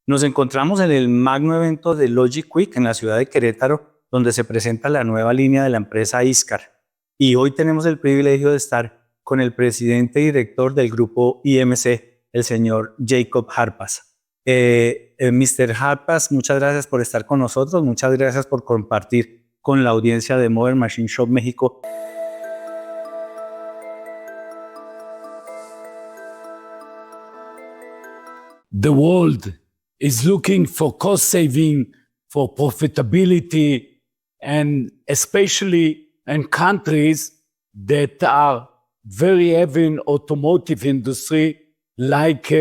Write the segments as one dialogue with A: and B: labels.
A: Nos encontramos en el magno evento de LOGIQUICK en la ciudad de Querétaro, donde se presenta la nueva línea de la empresa Iscar. Y hoy tenemos el privilegio de estar con el presidente y director del Grupo IMC, el señor Harpaz. Mr. Harpaz, muchas gracias por estar con nosotros, muchas gracias por compartir con la audiencia de Modern Machine Shop México.
B: The world is looking for cost saving, for profitability, and especially in countries that are very heavy in automotive industry, like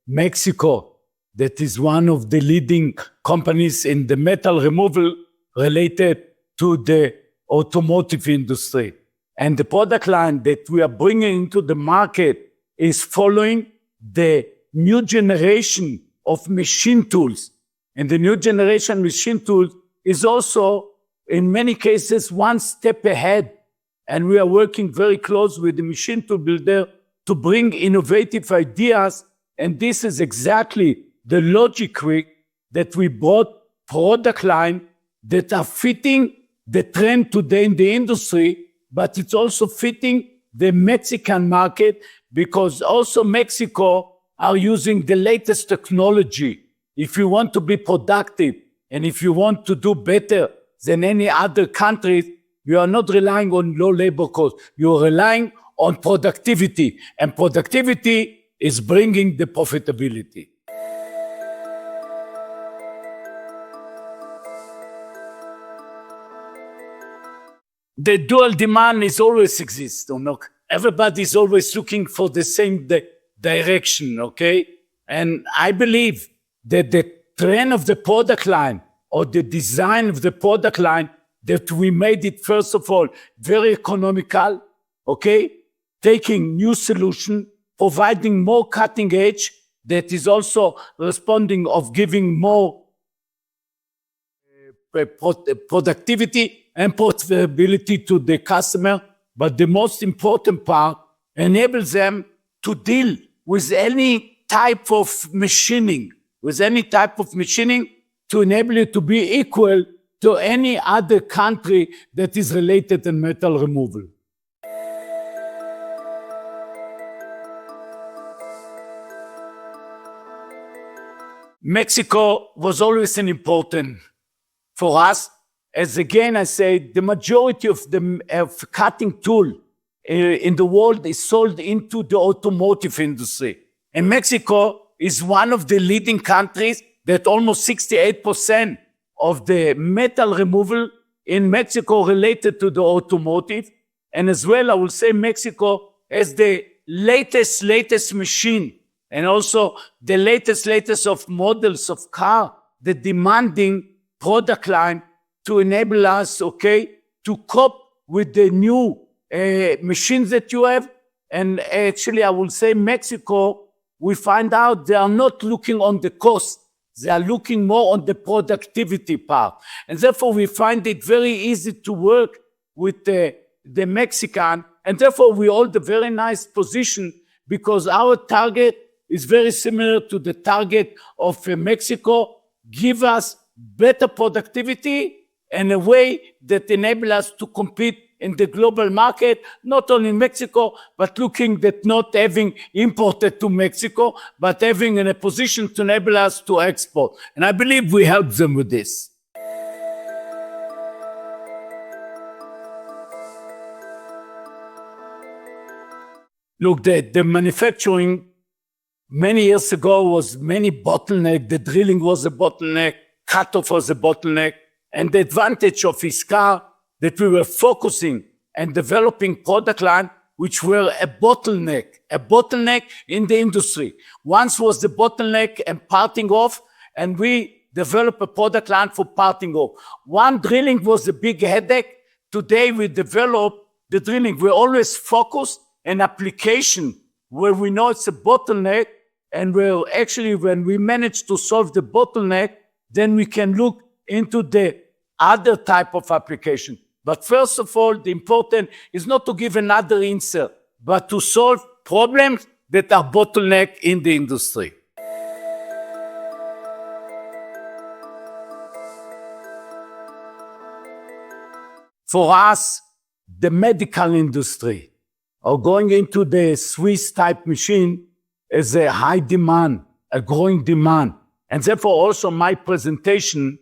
B: Mexico, that is one of the leading companies in the metal removal related to the automotive industry. And the product line that we are bringing into the market is following the new generation of machine tools. And the new generation machine tools is also, in many cases, one step ahead. And we are working very close with the machine tool builder to bring innovative ideas. And this is exactly the LOGIQUICK that we brought product line that are fitting the trend today in the industry, but it's also fitting the Mexican market, because also Mexico are using the latest technology. If you want to be productive and if you want to do better than any other country, you are not relying on low labor costs. You are relying on productivity, and productivity is bringing the profitability. The dual demand is always exist. Everybody is always looking for the same direction, okay? And I believe that the trend of the product line or the design of the product line, that we made it, first of all, very economical, okay? Taking new solution, providing more cutting edge, that is also responding of giving more productivity and profitability to the customer. But the most important part, enables them to deal with any type of machining, to enable you to be equal to any other country that is related in metal removal. Mexico was always an important for us, as again I say, the majority of the cutting tool in the world is sold into the automotive industry. And Mexico is one of the leading countries that almost 68% of the metal removal in Mexico related to the automotive. And as well, I will say Mexico has the latest machine, and also the latest of models of car, the demanding product line to enable us, okay, to cope with the new machines that you have. And actually, I will say Mexico, we find out they are not looking on the cost. They are looking more on the productivity part. And therefore, we find it very easy to work with the Mexican. And therefore, we hold a very nice position, because our target is very similar to the target of Mexico. Give us better productivity and a way that enable us to compete in the global market, not only in Mexico, but looking at not having imported to Mexico, but having in a position to enable us to export. And I believe we help them with this. Look, the manufacturing many years ago was many bottleneck. The drilling was a bottleneck, cutoff was a bottleneck. And the advantage of Iscar, that we were focusing and developing product line which were a bottleneck in the industry. Once was the bottleneck and parting off, and we developed a product line for parting off. One, drilling was a big headache. Today we develop the drilling. We're always focused on application where we know it's a bottleneck, and where actually when we manage to solve the bottleneck, then we can look into the other type of application. But first of all, the important is not to give another answer, but to solve problems that are bottleneck in the industry. For us, the medical industry, or going into the Swiss type machine, is a high demand, a growing demand. And therefore also my presentation,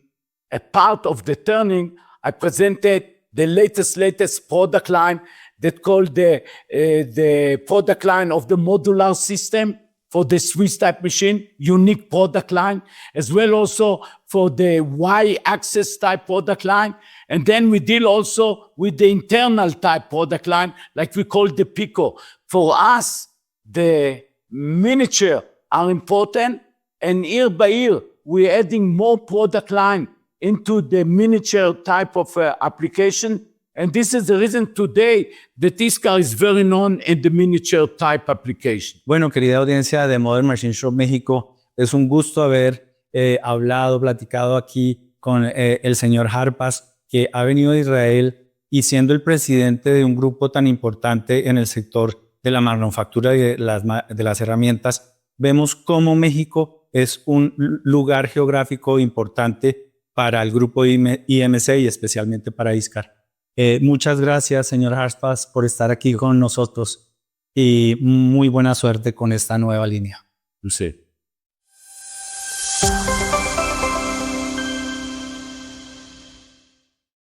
B: a part of the turning, I presented the latest product line that called the product line of the modular system for the Swiss type machine, unique product line, as well also for the Y-axis type product line. And then we deal also with the internal type product line, like we call the Pico. For us, the miniature are important, and year by year, we're adding more product line into the miniature type of application. And this is the reason today that Iscar is very known in the miniature type application.
A: Bueno, querida audiencia de Modern Machine Shop México, es un gusto haber platicado aquí con el señor Harpaz, que ha venido de Israel y siendo el presidente de un grupo tan importante en el sector de la manufactura y de las herramientas, vemos cómo México es un lugar geográfico importante para el grupo IMC y especialmente para Iscar. Muchas gracias, señor Harpaz, por estar aquí con nosotros y muy buena suerte con esta nueva línea.
B: Sí.